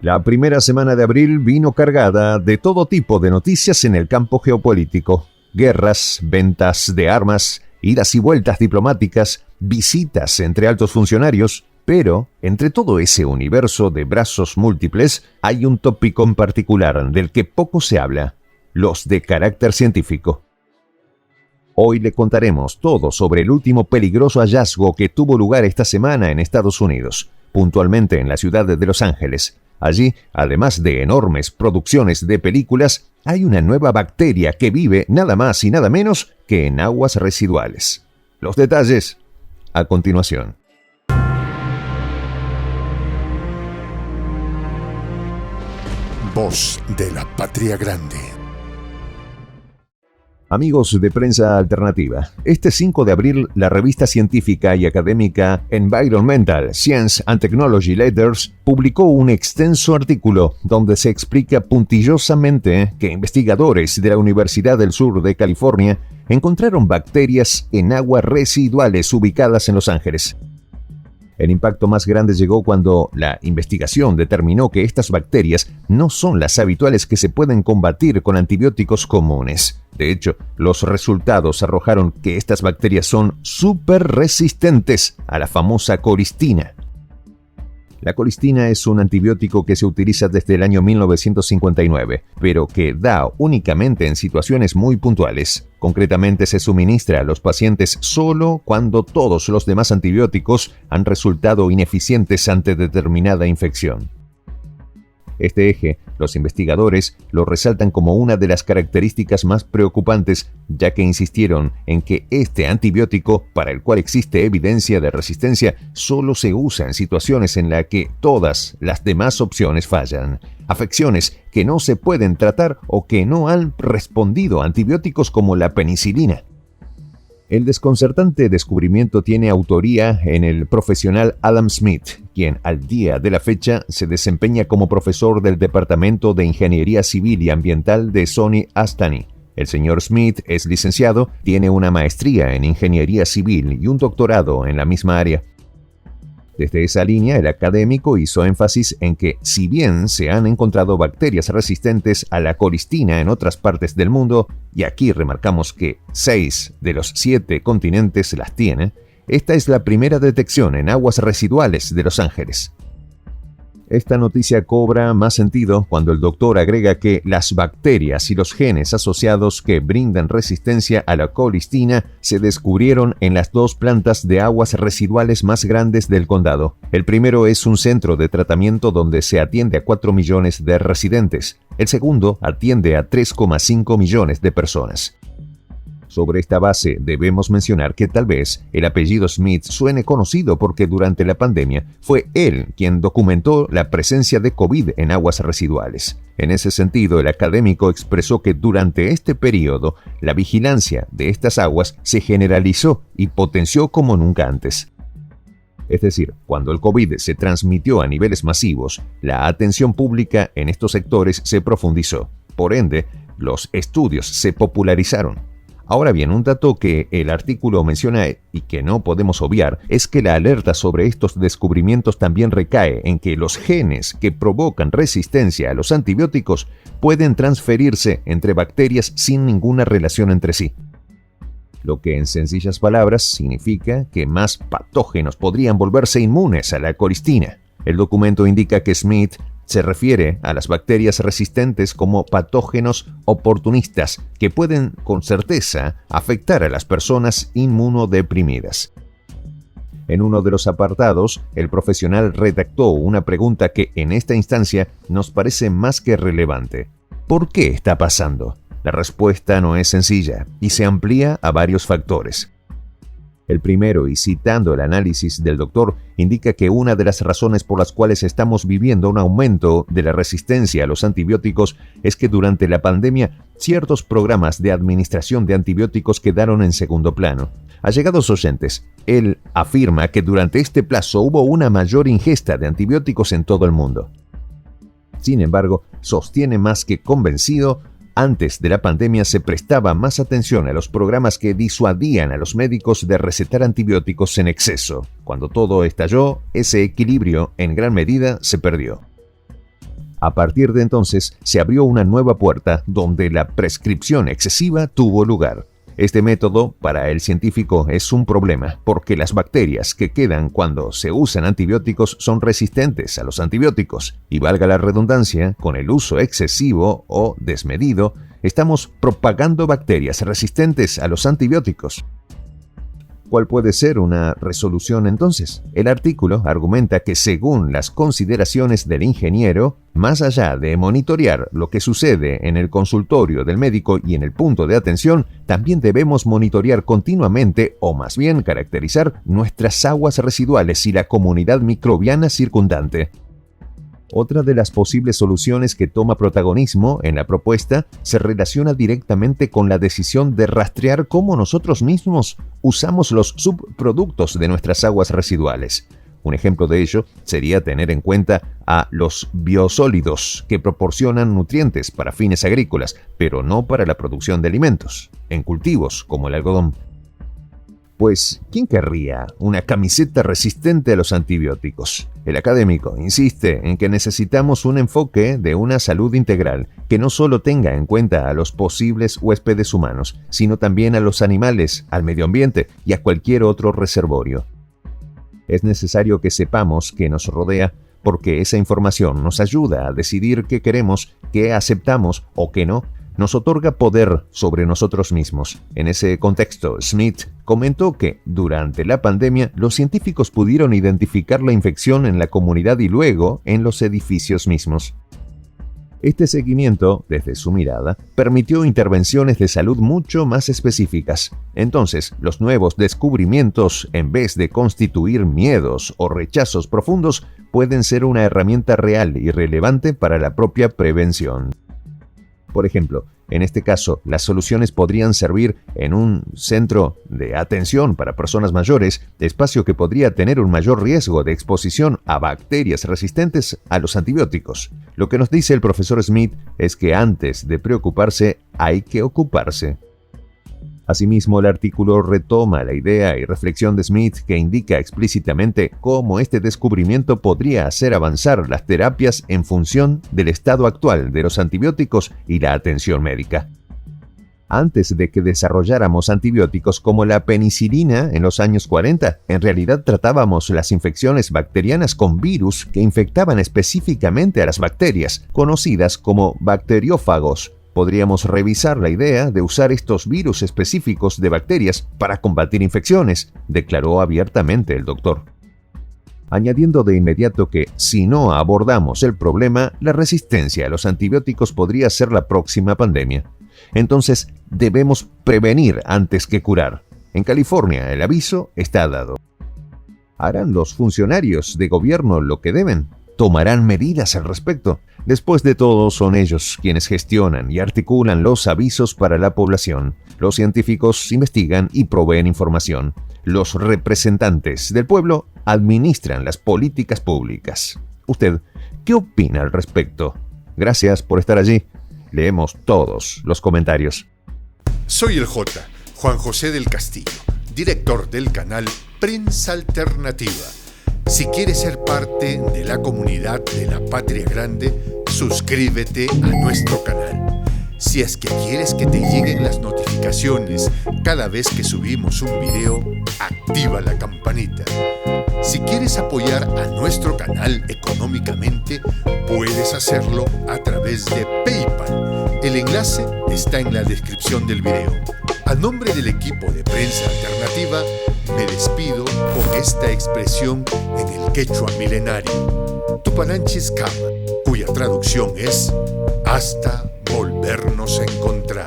La primera semana de abril vino cargada de todo tipo de noticias en el campo geopolítico. Guerras, ventas de armas, idas y vueltas diplomáticas, visitas entre altos funcionarios. Pero, entre todo ese universo de brazos múltiples, hay un tópico en particular del que poco se habla: los de carácter científico. Hoy le contaremos todo sobre el último peligroso hallazgo que tuvo lugar esta semana en Estados Unidos, puntualmente en la ciudad de Los Ángeles. Allí, además de enormes producciones de películas, hay una nueva bacteria que vive nada más y nada menos que en aguas residuales. Los detalles a continuación. Voz de la Patria Grande. Amigos de Prensa Alternativa, este 5 de abril la revista científica y académica Environmental Science and Technology Letters publicó un extenso artículo donde se explica puntillosamente que investigadores de la Universidad del Sur de California encontraron bacterias en aguas residuales ubicadas en Los Ángeles. El impacto más grande llegó cuando la investigación determinó que estas bacterias no son las habituales que se pueden combatir con antibióticos comunes. De hecho, los resultados arrojaron que estas bacterias son súper resistentes a la famosa colistina. La colistina es un antibiótico que se utiliza desde el año 1959, pero que da únicamente en situaciones muy puntuales. Concretamente se suministra a los pacientes solo cuando todos los demás antibióticos han resultado ineficientes ante determinada infección. Este eje, los investigadores lo resaltan como una de las características más preocupantes, ya que insistieron en que este antibiótico, para el cual existe evidencia de resistencia, solo se usa en situaciones en las que todas las demás opciones fallan. Afecciones que no se pueden tratar o que no han respondido a antibióticos como la penicilina. El desconcertante descubrimiento tiene autoría en el profesional Adam Smith, quien al día de la fecha se desempeña como profesor del Departamento de Ingeniería Civil y Ambiental de SUNY Astani. El señor Smith es licenciado, tiene una maestría en Ingeniería Civil y un doctorado en la misma área. Desde esa línea, el académico hizo énfasis en que, si bien se han encontrado bacterias resistentes a la colistina en otras partes del mundo, y aquí remarcamos que 6 de los 7 continentes las tienen, esta es la primera detección en aguas residuales de Los Ángeles. Esta noticia cobra más sentido cuando el doctor agrega que las bacterias y los genes asociados que brindan resistencia a la colistina se descubrieron en las 2 plantas de aguas residuales más grandes del condado. El primero es un centro de tratamiento donde se atiende a 4 millones de residentes. El segundo atiende a 3,5 millones de personas. Sobre esta base, debemos mencionar que tal vez el apellido Smith suene conocido porque durante la pandemia fue él quien documentó la presencia de COVID en aguas residuales. En ese sentido, el académico expresó que durante este periodo, la vigilancia de estas aguas se generalizó y potenció como nunca antes. Es decir, cuando el COVID se transmitió a niveles masivos, la atención pública en estos sectores se profundizó. Por ende, los estudios se popularizaron. Ahora bien, un dato que el artículo menciona y que no podemos obviar es que la alerta sobre estos descubrimientos también recae en que los genes que provocan resistencia a los antibióticos pueden transferirse entre bacterias sin ninguna relación entre sí. Lo que en sencillas palabras significa que más patógenos podrían volverse inmunes a la colistina. El documento indica que Smith se refiere a las bacterias resistentes como patógenos oportunistas que pueden con certeza afectar a las personas inmunodeprimidas. En uno de los apartados, el profesional redactó una pregunta que en esta instancia nos parece más que relevante. ¿Por qué está pasando? La respuesta no es sencilla y se amplía a varios factores. El primero, y citando el análisis del doctor, indica que una de las razones por las cuales estamos viviendo un aumento de la resistencia a los antibióticos es que durante la pandemia ciertos programas de administración de antibióticos quedaron en segundo plano. Allegados oyentes, él afirma que durante este plazo hubo una mayor ingesta de antibióticos en todo el mundo. Sin embargo, sostiene más que convencido. Antes de la pandemia se prestaba más atención a los programas que disuadían a los médicos de recetar antibióticos en exceso. Cuando todo estalló, ese equilibrio en gran medida se perdió. A partir de entonces se abrió una nueva puerta donde la prescripción excesiva tuvo lugar. Este método, para el científico, es un problema, porque las bacterias que quedan cuando se usan antibióticos son resistentes a los antibióticos, y valga la redundancia, con el uso excesivo o desmedido, estamos propagando bacterias resistentes a los antibióticos. ¿Cuál puede ser una resolución entonces? El artículo argumenta que según las consideraciones del ingeniero, más allá de monitorear lo que sucede en el consultorio del médico y en el punto de atención, también debemos monitorear continuamente, o más bien caracterizar, nuestras aguas residuales y la comunidad microbiana circundante. Otra de las posibles soluciones que toma protagonismo en la propuesta se relaciona directamente con la decisión de rastrear cómo nosotros mismos usamos los subproductos de nuestras aguas residuales. Un ejemplo de ello sería tener en cuenta a los biosólidos que proporcionan nutrientes para fines agrícolas, pero no para la producción de alimentos, en cultivos como el algodón. Pues, ¿quién querría una camiseta resistente a los antibióticos? El académico insiste en que necesitamos un enfoque de una salud integral que no solo tenga en cuenta a los posibles huéspedes humanos, sino también a los animales, al medio ambiente y a cualquier otro reservorio. Es necesario que sepamos qué nos rodea, porque esa información nos ayuda a decidir qué queremos, qué aceptamos o qué no. Nos otorga poder sobre nosotros mismos. En ese contexto, Smith comentó que durante la pandemia los científicos pudieron identificar la infección en la comunidad y luego en los edificios mismos. Este seguimiento, desde su mirada, permitió intervenciones de salud mucho más específicas. Entonces, los nuevos descubrimientos, en vez de constituir miedos o rechazos profundos, pueden ser una herramienta real y relevante para la propia prevención. Por ejemplo, en este caso, las soluciones podrían servir en un centro de atención para personas mayores, espacio que podría tener un mayor riesgo de exposición a bacterias resistentes a los antibióticos. Lo que nos dice el profesor Smith es que antes de preocuparse, hay que ocuparse. Asimismo, el artículo retoma la idea y reflexión de Smith que indica explícitamente cómo este descubrimiento podría hacer avanzar las terapias en función del estado actual de los antibióticos y la atención médica. Antes de que desarrolláramos antibióticos como la penicilina en los años 40, en realidad tratábamos las infecciones bacterianas con virus que infectaban específicamente a las bacterias, conocidas como bacteriófagos. Podríamos revisar la idea de usar estos virus específicos de bacterias para combatir infecciones, declaró abiertamente el doctor. Añadiendo de inmediato que, si no abordamos el problema, la resistencia a los antibióticos podría ser la próxima pandemia. Entonces, debemos prevenir antes que curar. En California, el aviso está dado. ¿Harán los funcionarios de gobierno lo que deben? ¿Tomarán medidas al respecto? Después de todo, son ellos quienes gestionan y articulan los avisos para la población. Los científicos investigan y proveen información. Los representantes del pueblo administran las políticas públicas. ¿Usted qué opina al respecto? Gracias por estar allí. Leemos todos los comentarios. Soy el J, Juan José del Castillo, director del canal Prensa Alternativa. Si quieres ser parte de la comunidad de la Patria Grande, suscríbete a nuestro canal. Si es que quieres que te lleguen las notificaciones cada vez que subimos un video, activa la campanita. Si quieres apoyar a nuestro canal económicamente, puedes hacerlo a través de PayPal. El enlace está en la descripción del video. A nombre del equipo de Prensa Alternativa, me despido con esta expresión en el quechua milenario, Tupananchis Kama, cuya traducción es hasta volvernos a encontrar.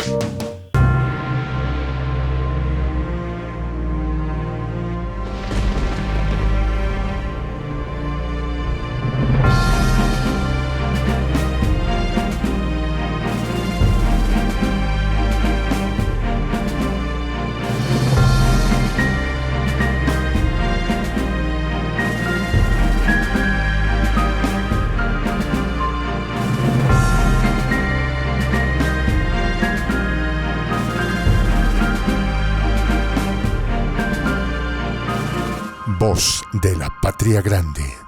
Voz de la Patria Grande.